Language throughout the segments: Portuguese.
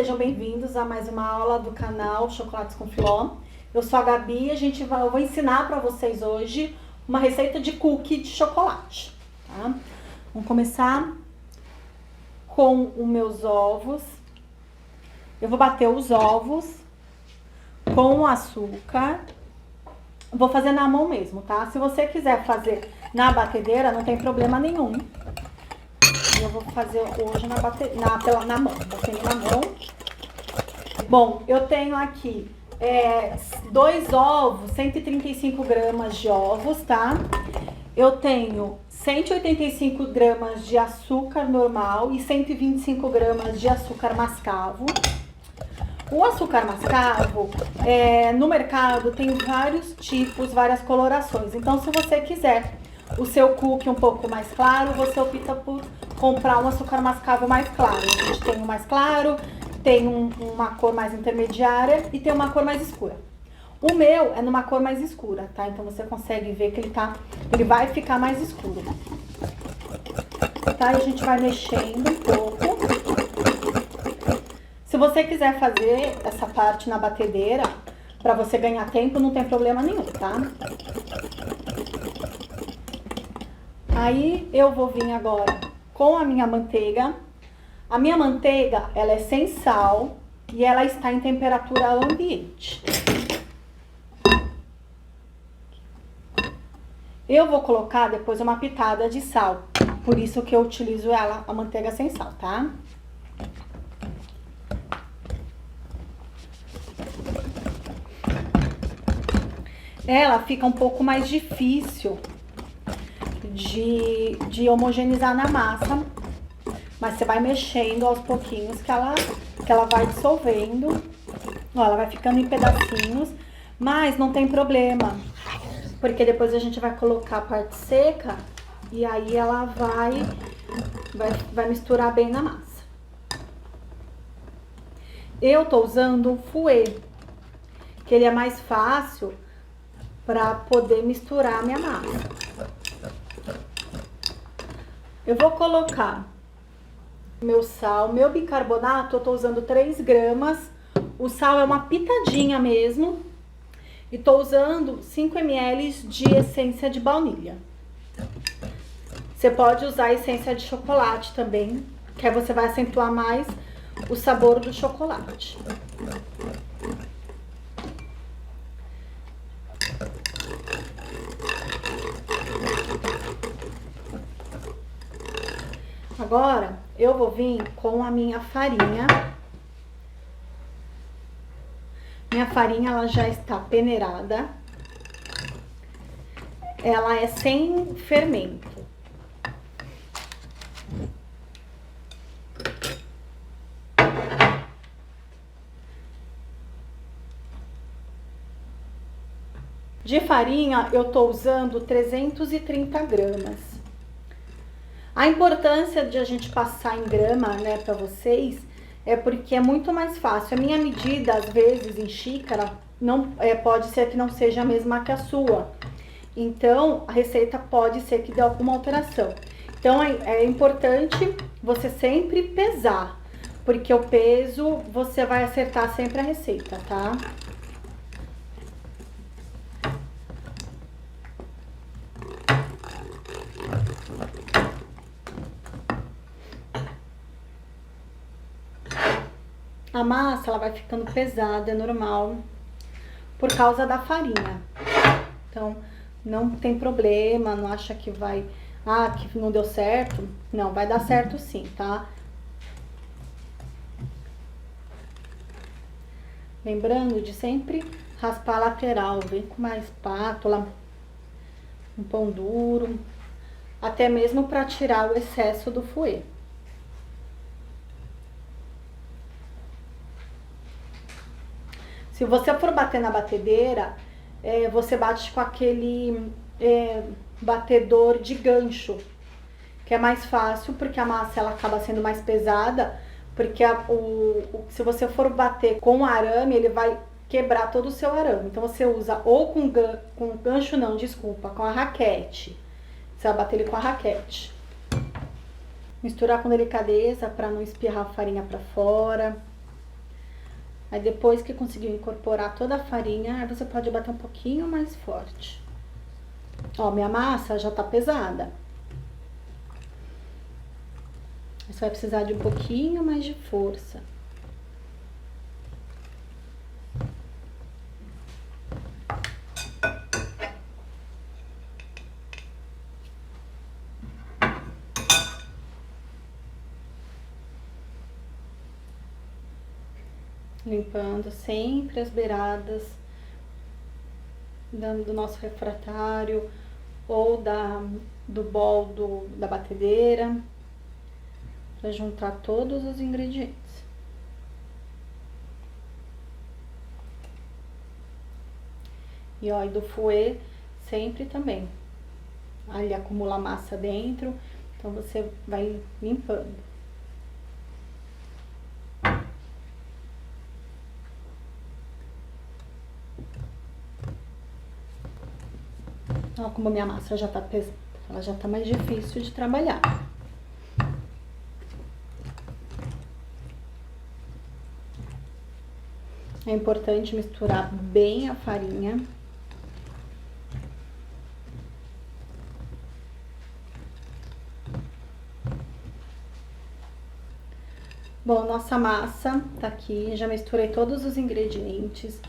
sejam bem-vindos a mais uma aula do canal Chocolates com Filó. Eu sou a Gabi e eu vou ensinar para vocês hoje uma receita de cookie de chocolate, tá? Vamos começar com os meus ovos. Eu vou bater os ovos com açúcar. Vou fazer na mão mesmo, tá? Se você quiser fazer na batedeira, não tem problema nenhum. Eu vou fazer hoje na mão, batendo na mão. Bom, eu tenho aqui 2 ovos, 135 gramas de ovos, tá? Eu tenho 185 gramas de açúcar normal e 125 gramas de açúcar mascavo. O açúcar mascavo, no mercado tem vários tipos, várias colorações. Então, se você quiser o seu cookie um pouco mais claro, você opta por comprar um açúcar mascavo mais claro. A gente tem um mais claro, tem uma cor mais intermediária e tem uma cor mais escura. O meu é numa cor mais escura, tá? Então você consegue ver que ele vai ficar mais escuro. Tá? E a gente vai mexendo um pouco. Se você quiser fazer essa parte na batedeira, para você ganhar tempo, não tem problema nenhum, tá? Aí eu vou vir agora com a minha manteiga. A minha manteiga, ela é sem sal e ela está em temperatura ambiente. Eu vou colocar depois uma pitada de sal, por isso que eu utilizo a manteiga sem sal, tá? Ela fica um pouco mais difícil de homogeneizar na massa, mas você vai mexendo aos pouquinhos que ela vai dissolvendo. Ó, ela vai ficando em pedacinhos, mas não tem problema, porque depois a gente vai colocar a parte seca e aí ela vai misturar bem na massa. Eu tô usando um fouet, que ele é mais fácil para poder misturar a minha massa. Eu vou colocar meu sal, meu bicarbonato, eu tô usando 3 gramas. O sal é uma pitadinha mesmo. E tô usando 5 ml de essência de baunilha. Você pode usar essência de chocolate também, que aí você vai acentuar mais o sabor do chocolate. Agora, eu vou vir com a minha farinha. Minha farinha, ela já está peneirada. Ela é sem fermento. De farinha, eu tô usando 330 gramas. A importância de a gente passar em grama, né, para vocês, é porque é muito mais fácil. A minha medida, às vezes, em xícara, pode ser que não seja a mesma que a sua. Então, a receita pode ser que dê alguma alteração. Então, é importante você sempre pesar, porque o peso, você vai acertar sempre a receita, tá? A massa, ela vai ficando pesada, é normal, por causa da farinha. Então, não tem problema, não acha que que não deu certo. Não, vai dar certo sim, tá? Lembrando de sempre raspar a lateral, vem com uma espátula, um pão duro, até mesmo para tirar o excesso do fouet. Se você for bater na batedeira, você bate com aquele batedor de gancho, que é mais fácil, porque a massa ela acaba sendo mais pesada, porque se você for bater com arame, ele vai quebrar todo o seu arame. Então você usa ou com gancho, não, desculpa, com a raquete. Você vai bater ele com a raquete. Misturar com delicadeza para não espirrar a farinha para fora. Aí depois que conseguiu incorporar toda a farinha, aí você pode bater um pouquinho mais forte. Ó, minha massa já tá pesada. Você vai precisar de um pouquinho mais de força. Limpando sempre as beiradas do nosso refratário ou do bol da batedeira, para juntar todos os ingredientes. E ó, e do fouet sempre também. Ali acumula massa dentro, então você vai limpando. Ó, como a minha massa já tá pesada, ela já tá mais difícil de trabalhar. É importante misturar bem a farinha. Bom, nossa massa tá aqui, já misturei todos os ingredientes.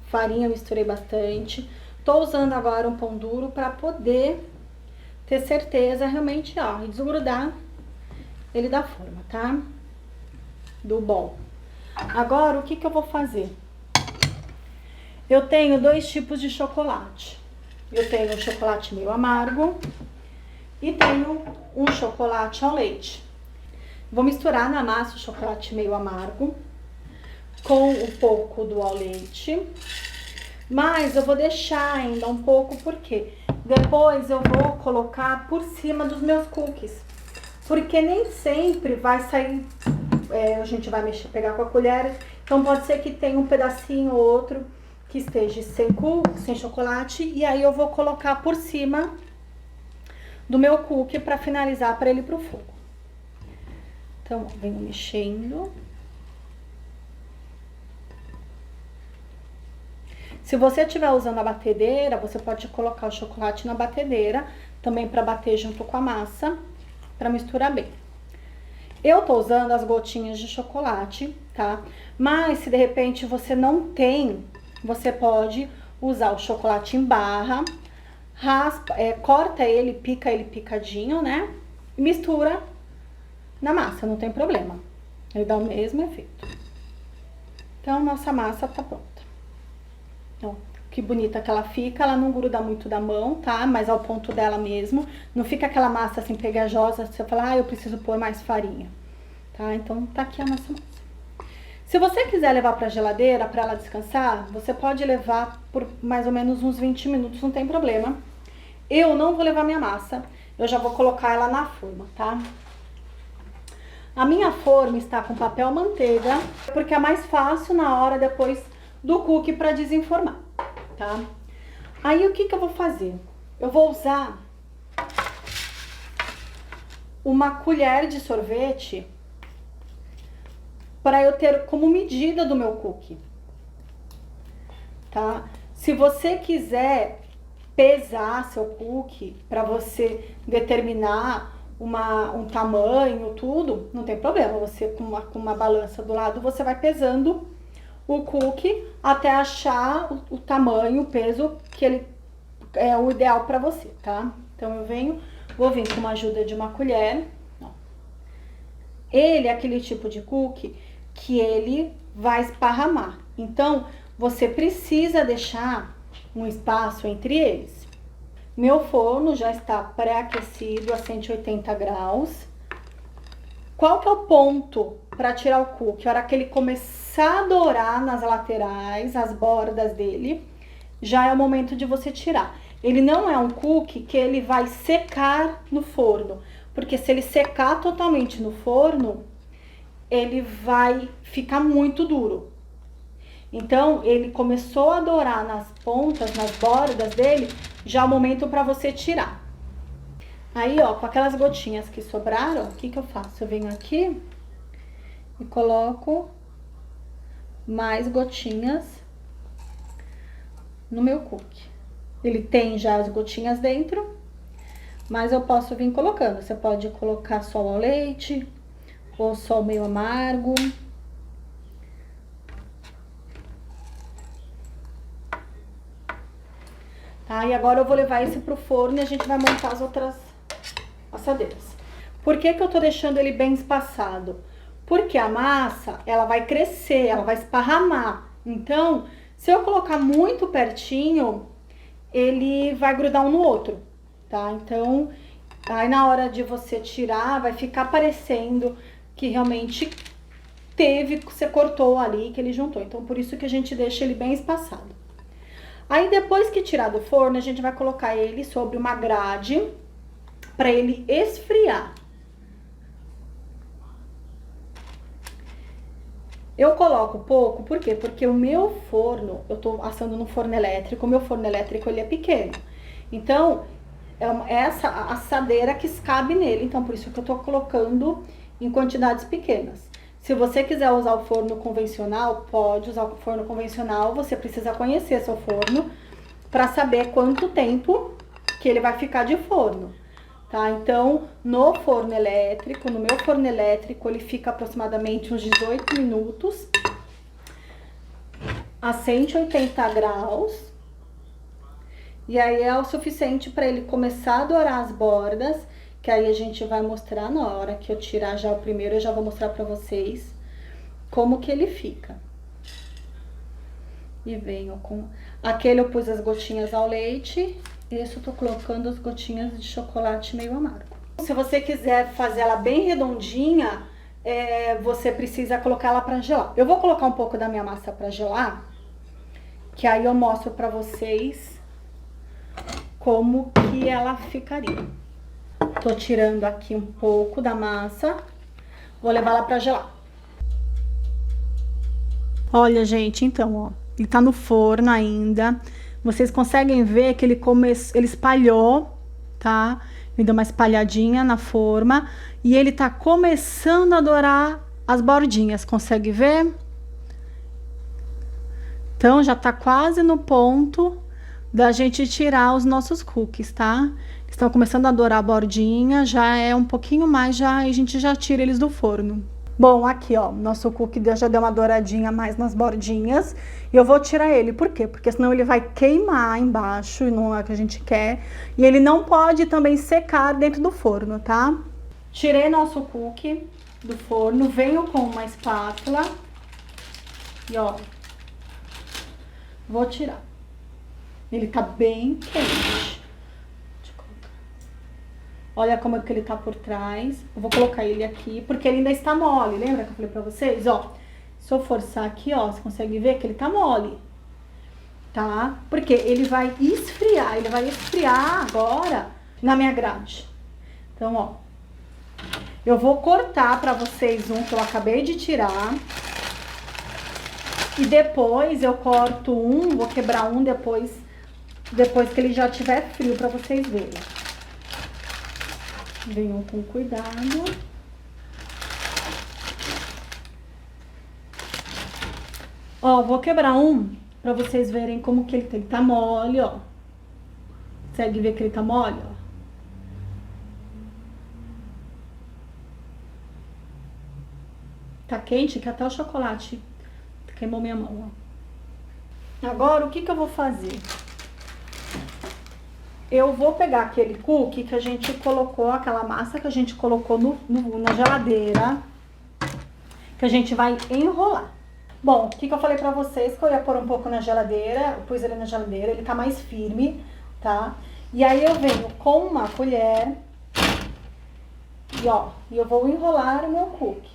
Farinha eu misturei bastante. Tô usando agora um pão duro para poder ter certeza realmente, ó, e desgrudar ele da forma, tá? Do bol. Agora, o que que eu vou fazer? Eu tenho dois tipos de chocolate. Eu tenho o chocolate meio amargo e tenho um chocolate ao leite. Vou misturar na massa o chocolate meio amargo com um pouco do ao leite. Mas eu vou deixar ainda um pouco, porque depois eu vou colocar por cima dos meus cookies. Porque nem sempre vai sair, a gente vai mexer, pegar com a colher. Então pode ser que tenha um pedacinho ou outro que esteja sem cookie, sem chocolate. E aí eu vou colocar por cima do meu cookie para finalizar, para ele ir pro fogo. Então, venho mexendo. Se você estiver usando a batedeira, você pode colocar o chocolate na batedeira, também para bater junto com a massa, para misturar bem. Eu tô usando as gotinhas de chocolate, tá? Mas se de repente você não tem, você pode usar o chocolate em barra, raspa, corta ele, pica ele picadinho, né? E mistura na massa, não tem problema. Ele dá o mesmo efeito. Então, nossa massa tá pronta. Ó, que bonita que ela fica, ela não gruda muito da mão, tá? Mas ao ponto dela mesmo, não fica aquela massa assim pegajosa, você fala, ah, eu preciso pôr mais farinha, tá? Então tá aqui a nossa massa. Se você quiser levar pra geladeira, pra ela descansar, você pode levar por mais ou menos uns 20 minutos, não tem problema. Eu não vou levar minha massa, eu já vou colocar ela na forma, tá? A minha forma está com papel manteiga, porque é mais fácil na hora depois do cookie para desenformar, tá? Aí o que que eu vou fazer? Eu vou usar uma colher de sorvete para eu ter como medida do meu cookie, tá? Se você quiser pesar seu cookie para você determinar um tamanho, tudo, não tem problema. Você com uma balança do lado, você vai pesando o cookie até achar o tamanho, o peso que ele é o ideal para você, tá? Então eu vou vir com uma ajuda de uma colher. Ó. Ele é aquele tipo de cookie que ele vai esparramar. Então você precisa deixar um espaço entre eles. Meu forno já está pré-aquecido a 180 graus. Qual que é o ponto para tirar o cookie? A hora que ele começar a dourar nas laterais, as bordas dele, já é o momento de você tirar. Ele não é um cookie que ele vai secar no forno, porque se ele secar totalmente no forno, ele vai ficar muito duro. Então, ele começou a dourar nas pontas, nas bordas dele, já é o momento para você tirar. Aí, ó, com aquelas gotinhas que sobraram, o que que eu faço? Eu venho aqui e coloco mais gotinhas no meu cookie. Ele tem já as gotinhas dentro, mas eu posso vir colocando. Você pode colocar só ao leite ou só o meio amargo. Tá? E agora eu vou levar esse pro forno e a gente vai montar as outras assadeiras. Por que que eu tô deixando ele bem espaçado? Porque a massa, ela vai crescer, ela vai esparramar. Então, se eu colocar muito pertinho, ele vai grudar um no outro, tá? Então, aí na hora de você tirar, vai ficar parecendo que realmente você cortou ali, que ele juntou. Então, por isso que a gente deixa ele bem espaçado. Aí, depois que tirar do forno, a gente vai colocar ele sobre uma grade para ele esfriar. Eu coloco pouco, por quê? Porque o meu forno, eu tô assando no forno elétrico, o meu forno elétrico ele é pequeno. Então, é essa assadeira que cabe nele, então por isso que eu tô colocando em quantidades pequenas. Se você quiser usar o forno convencional, pode usar o forno convencional, você precisa conhecer seu forno para saber quanto tempo que ele vai ficar de forno. Tá? Então, no forno elétrico, no meu forno elétrico, ele fica aproximadamente uns 18 minutos a 180 graus. E aí é o suficiente para ele começar a dourar as bordas, que aí a gente vai mostrar na hora que eu tirar já o primeiro, eu já vou mostrar para vocês como que ele fica. E venho com... Aquele eu pus as gotinhas ao leite. Esse eu tô colocando as gotinhas de chocolate meio amargo. Se você quiser fazer ela bem redondinha, você precisa colocar ela pra gelar. Eu vou colocar um pouco da minha massa pra gelar, que aí eu mostro pra vocês como que ela ficaria. Tô tirando aqui um pouco da massa, vou levar ela pra gelar. Olha, gente, então, ó, ele tá no forno ainda. Vocês conseguem ver que ele espalhou, tá? Ele deu uma espalhadinha na forma. E ele tá começando a dourar as bordinhas, consegue ver? Então, já tá quase no ponto da gente tirar os nossos cookies, tá? Estão começando a dourar a bordinha, já é um pouquinho mais, e a gente já tira eles do forno. Bom, aqui, ó, nosso cookie já deu uma douradinha mais nas bordinhas. E eu vou tirar ele, por quê? Porque senão ele vai queimar embaixo, e não é o que a gente quer. E ele não pode também secar dentro do forno, tá? Tirei nosso cookie do forno, venho com uma espátula. E, ó, vou tirar. Ele tá bem quente. Olha como é que ele tá por trás. Eu vou colocar ele aqui, porque ele ainda está mole. Lembra que eu falei pra vocês? Ó, se eu forçar aqui, ó, você consegue ver que ele tá mole. Tá? Porque ele vai esfriar. Ele vai esfriar agora na minha grade. Então, ó. Eu vou cortar pra vocês um que eu acabei de tirar. E depois eu corto um, vou quebrar um depois que ele já estiver frio pra vocês verem. Venham com cuidado. Ó, vou quebrar um pra vocês verem como que ele tá mole, ó. Consegue ver que ele tá mole, ó? Tá quente que até o chocolate queimou minha mão, ó. Agora, o que que eu vou fazer? Eu vou pegar aquele cookie que a gente colocou, aquela massa que a gente colocou na geladeira, que a gente vai enrolar. Bom, o que que eu falei pra vocês? Que eu ia pôr um pouco na geladeira, eu pus ele na geladeira, ele tá mais firme, tá? E aí eu venho com uma colher e, ó, eu vou enrolar o meu cookie.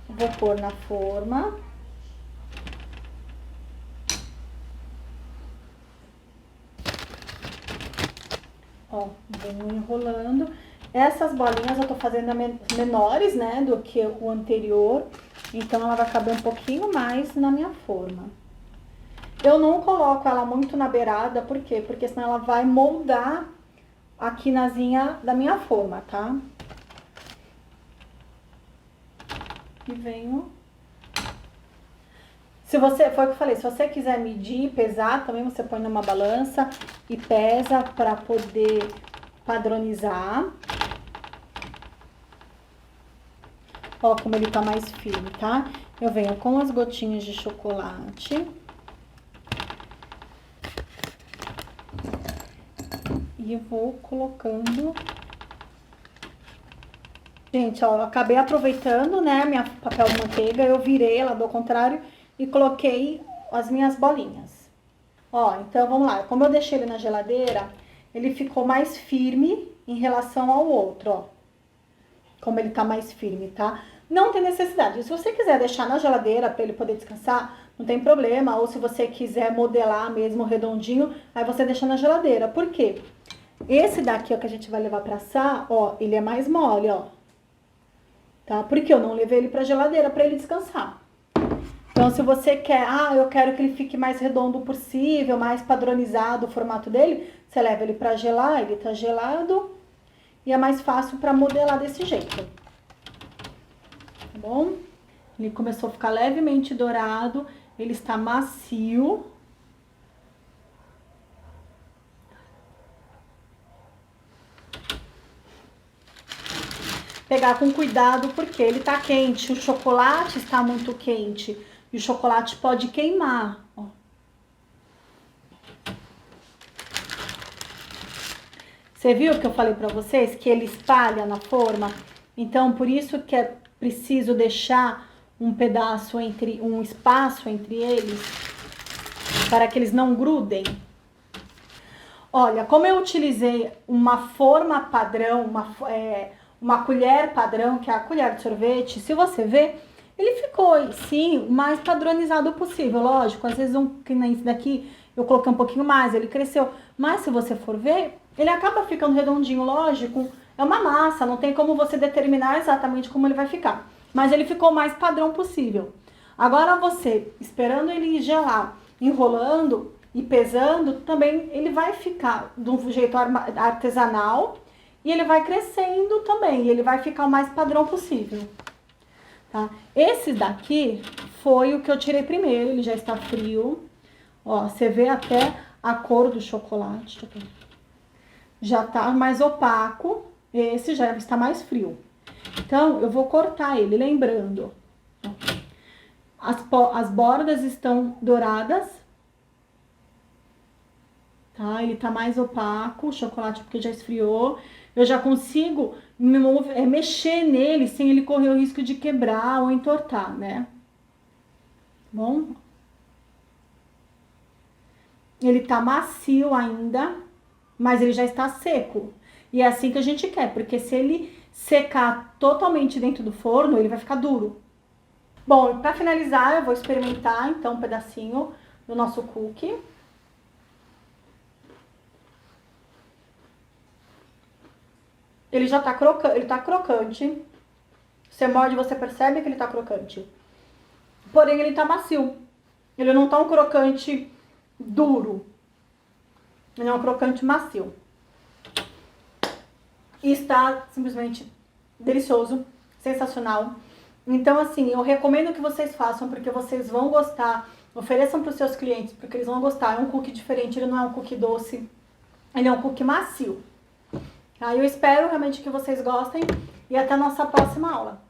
Vou pôr na forma. Ó, venho enrolando. Essas bolinhas eu tô fazendo menores, né, do que o anterior. Então, ela vai caber um pouquinho mais na minha forma. Eu não coloco ela muito na beirada, por quê? Porque senão ela vai moldar a quinazinha da minha forma, tá? E venho Se você, foi o que eu falei, se você quiser medir, pesar, também você põe numa balança e pesa para poder padronizar. Ó, como ele tá mais firme, tá? Eu venho com as gotinhas de chocolate. E vou colocando. Gente, ó, eu acabei aproveitando, né, minha papel de manteiga, eu virei ela do contrário e coloquei as minhas bolinhas. Ó, então vamos lá. Como eu deixei ele na geladeira, ele ficou mais firme em relação ao outro, ó. Como ele tá mais firme, tá? Não tem necessidade. Se você quiser deixar na geladeira para ele poder descansar, não tem problema. Ou se você quiser modelar mesmo redondinho, aí você deixa na geladeira. Por quê? Esse daqui, ó, que a gente vai levar pra assar, ó, ele é mais mole, ó. Tá? Porque eu não levei ele pra geladeira para ele descansar. Então, se você quer, eu quero que ele fique mais redondo possível, mais padronizado o formato dele, você leva ele pra gelar, ele tá gelado. E é mais fácil para modelar desse jeito. Tá bom? Ele começou a ficar levemente dourado. Ele está macio. Pegar com cuidado porque ele tá quente. O chocolate está muito quente. E o chocolate pode queimar. Ó. Você viu que eu falei pra vocês que ele espalha na forma? Então, por isso que é preciso deixar um espaço entre eles, para que eles não grudem. Olha, como eu utilizei uma forma padrão, uma colher padrão, que é a colher de sorvete, se você ver, ele ficou, sim, o mais padronizado possível, lógico. Às vezes, que nem esse daqui, eu coloquei um pouquinho mais, ele cresceu. Mas, se você for ver, ele acaba ficando redondinho, lógico. É uma massa, não tem como você determinar exatamente como ele vai ficar. Mas ele ficou o mais padrão possível. Agora você, esperando ele gelar, enrolando e pesando, também ele vai ficar de um jeito artesanal e ele vai crescendo também. E ele vai ficar o mais padrão possível. Tá? Esse daqui foi o que eu tirei primeiro, ele já está frio. Ó, você vê até a cor do chocolate. Já tá mais opaco. Esse já está mais frio. Então, eu vou cortar ele, lembrando. As bordas estão douradas. Tá? Ele tá mais opaco, o chocolate porque já esfriou. Eu já consigo mexer nele sem ele correr o risco de quebrar ou entortar, né? Bom? Ele tá macio ainda, mas ele já está seco. E é assim que a gente quer, porque se ele secar totalmente dentro do forno, ele vai ficar duro. Bom, para finalizar, eu vou experimentar então um pedacinho do nosso cookie. Ele já tá crocante, ele tá crocante. Você morde, você percebe que ele tá crocante. Porém, ele tá macio. Ele não tá um crocante duro. Ele é um crocante macio. E está simplesmente delicioso, sensacional. Então, assim, eu recomendo que vocês façam, porque vocês vão gostar. Ofereçam para os seus clientes, porque eles vão gostar. É um cookie diferente, ele não é um cookie doce. Ele é um cookie macio. Aí eu espero realmente que vocês gostem e até a nossa próxima aula.